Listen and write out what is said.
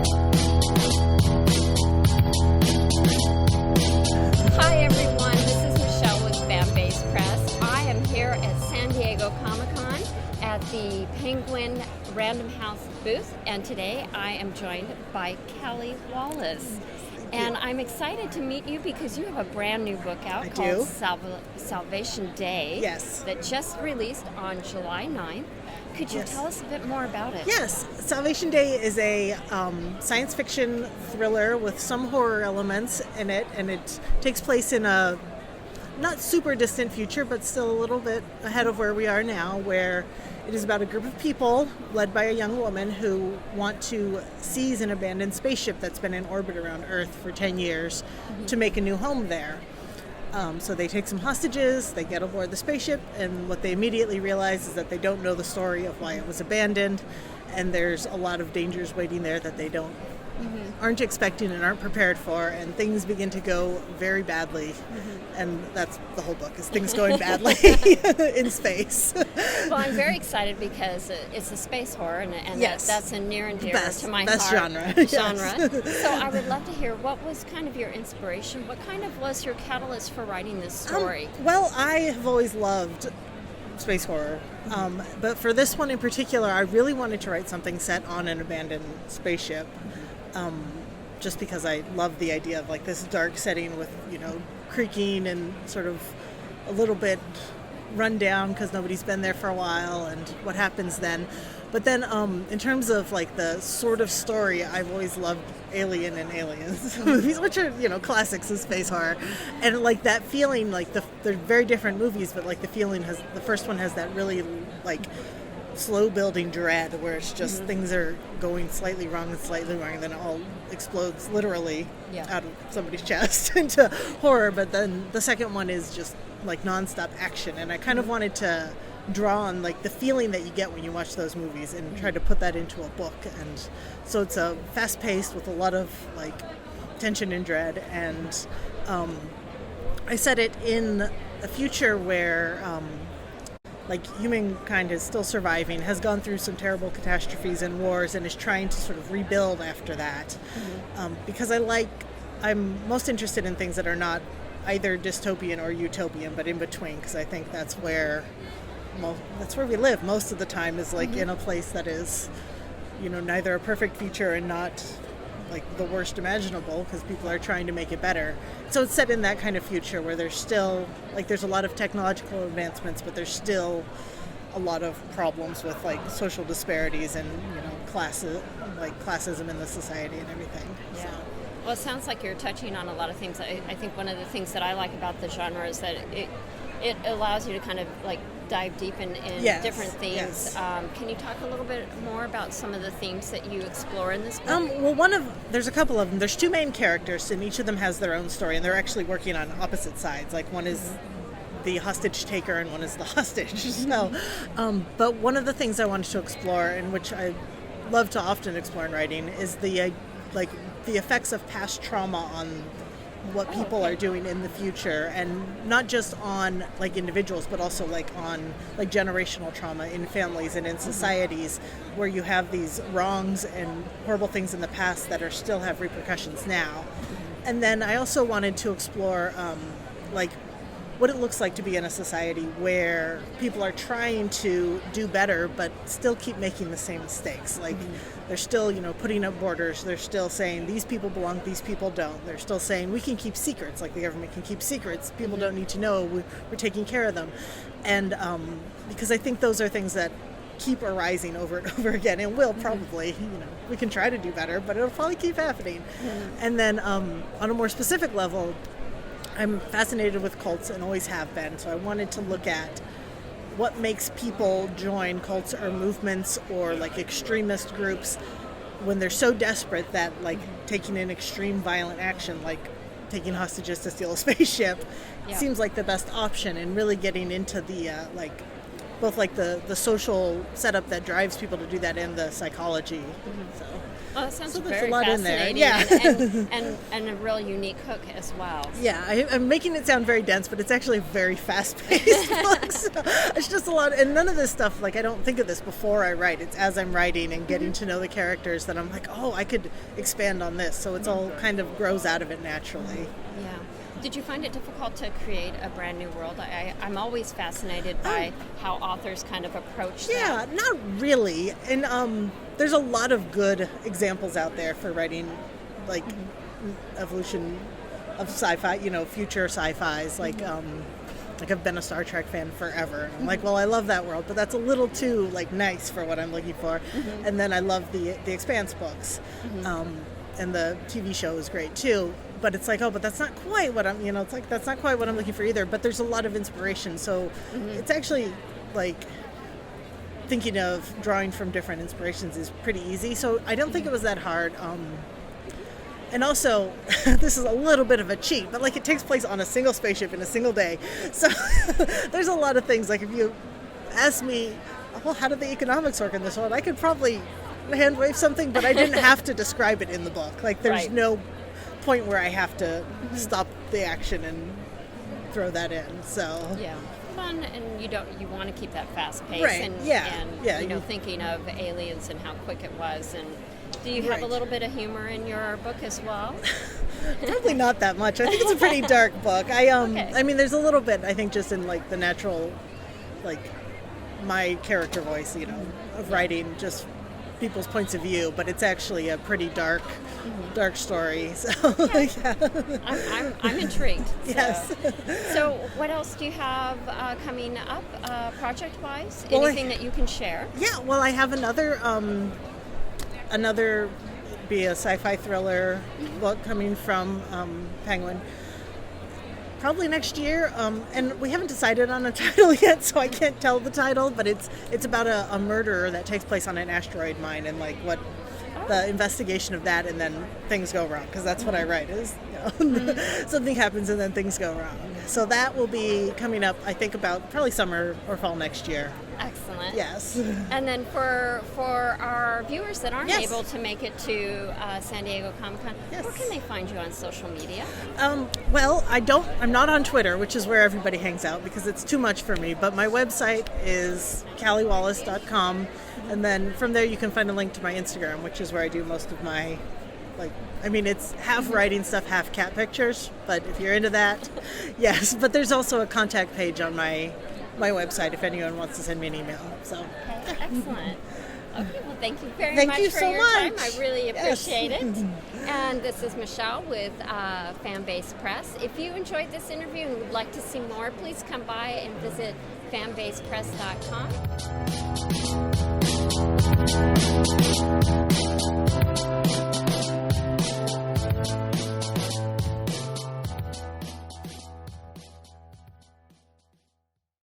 Hi everyone, this is Michelle with Fanbase Press. I am here at San Diego Comic-Con at the Penguin Random House booth, and today I am joined by Kali Wallace. And I'm excited to meet you because you have a brand new book out called Salvation Day. Yes. That just released on July 9th. Could you tell us a bit more about it? Yes. Salvation Day is a science fiction thriller with some horror elements in it, and it takes place in a not super distant future, but still a little bit ahead of where we are now, where it is about a group of people led by a young woman who want to seize an abandoned spaceship that's been in orbit around Earth for 10 years to make a new home there. So they take some hostages, they get aboard the spaceship, and what they immediately realize is that they don't know the story of why it was abandoned, and there's a lot of dangers waiting there that they aren't expecting and aren't prepared for, and things begin to go very badly. And that's the whole book, is things going badly in space. Well, I'm very excited because it's a space horror, and that's a near and dear to my best heart genre. So I would love to hear, what was kind of your inspiration? What kind of was your catalyst for writing this story? Well, I have always loved space horror, but for this one in particular, I really wanted to write something set on an abandoned spaceship. Just because I love the idea of like this dark setting with, creaking and sort of a little bit run down because nobody's been there for a while, and what happens then. But then in terms of like the sort of story, I've always loved Alien and Aliens movies, which are, classics of space horror. And like that feeling, like they're very different movies, but like the first one has that really like slow building dread where it's just things are going slightly wrong, and then it all explodes literally out of somebody's chest into horror. But then the second one is just like nonstop action, and I kind of wanted to draw on like the feeling that you get when you watch those movies and try to put that into a book. And so it's a fast paced with a lot of like tension and dread, and I set it in a future where like humankind is still surviving, has gone through some terrible catastrophes and wars, and is trying to sort of rebuild after that. Because I'm most interested in things that are not either dystopian or utopian, but in between, because I think that's where we live most of the time, is like in a place that is, neither a perfect future and not like the worst imaginable, because people are trying to make it better. So it's set in that kind of future where there's still there's a lot of technological advancements, but there's still a lot of problems with like social disparities and classism in the society and everything. Yeah. Well, it sounds like you're touching on a lot of things. I think one of the things that I like about the genre is that it allows you to kind of like dive deep in different themes. Yes. Can you talk a little bit more about some of the themes that you explore in this book? Well, there's a couple of them. There's two main characters, and each of them has their own story, and they're actually working on opposite sides. Like one is the hostage taker and one is the hostage. So, but one of the things I wanted to explore, and which I love to often explore in writing, is the effects of past trauma on what people are doing in the future, and not just on like individuals, but also like on like generational trauma in families and in societies where you have these wrongs and horrible things in the past that are still have repercussions now. And then I also wanted to explore like what it looks like to be in a society where people are trying to do better but still keep making the same mistakes. Like they're still, putting up borders. They're still saying these people belong, these people don't. They're still saying we can keep secrets, like the government can keep secrets. People don't need to know. We're taking care of them. And because I think those are things that keep arising over and over again, and will probably, we can try to do better, but it'll probably keep happening. And then on a more specific level, I'm fascinated with cults and always have been, so I wanted to look at what makes people join cults or movements or like extremist groups when they're so desperate that like taking an extreme violent action, like taking hostages to steal a spaceship, seems like the best option, and really getting into the both like the social setup that drives people to do that and the psychology. So Oh, that sounds So there's very a lot in there. fascinating. Yeah. And a real unique hook as well. Yeah, I'm making it sound very dense, but it's actually a very fast-paced book. So it's just a lot, and none of this stuff, like, I don't think of this before I write. It's as I'm writing and getting to know the characters that I'm like, oh, I could expand on this. So it's all kind of grows out of it naturally. Yeah. Did you find it difficult to create a brand new world? I'm always fascinated by how authors kind of approach that. Yeah, not really. And there's a lot of good examples out there for writing, like, evolution of sci-fi, future sci-fis. Like I've been a Star Trek fan forever. And I'm like, well, I love that world, but that's a little too, like, nice for what I'm looking for. And then I love the Expanse books. And the TV show is great too. But it's like, oh, but that's not quite what I'm, it's like, that's not quite what I'm looking for either. But there's a lot of inspiration. So it's actually, like, thinking of drawing from different inspirations is pretty easy. So I don't think it was that hard. And also, this is a little bit of a cheat, but, like, it takes place on a single spaceship in a single day. So there's a lot of things. Like, if you ask me, well, how did the economics work in this one? I could probably hand wave something, but I didn't have to describe it in the book. Like, there's no point where I have to stop the action and throw that in. So yeah, fun, and you want to keep that fast pace, right? And thinking of aliens and how quick it was. And do you have a little bit of humor in your book as well? Probably not that much. I think it's a pretty dark book. I mean, there's a little bit, I think, just in, like, the natural, like, my character voice, of writing just people's points of view, but it's actually a pretty dark story. So I'm intrigued. So. Yes. So what else do you have coming up, project-wise? Anything that you can share? Yeah. Well, I have another be a sci-fi thriller book coming from Penguin. Probably next year, and we haven't decided on a title yet, so I can't tell the title. But it's about a murder that takes place on an asteroid mine, and, like, what the investigation of that, and then things go wrong, because that's what I write is something happens and then things go wrong. So that will be coming up, I think, about probably summer or fall next year. Excellent. Yes. And then for our viewers that aren't Yes. able to make it to San Diego Comic-Con, Yes. where can they find you on social media? Well, I'm not on Twitter, which is where everybody hangs out, because it's too much for me, but my website is kaliwallace.com, and then from there you can find a link to my Instagram, which is where I do most of my, like, I mean, it's half writing stuff, half cat pictures, but if you're into that, yes. But there's also a contact page on my website if anyone wants to send me an email. So. Okay, excellent. Okay, well, thank you very Thank much you for so your much. time. I really Yes. appreciate it. And this is Michelle with Fanbase Press. If you enjoyed this interview and would like to see more, please come by and visit fanbasepress.com.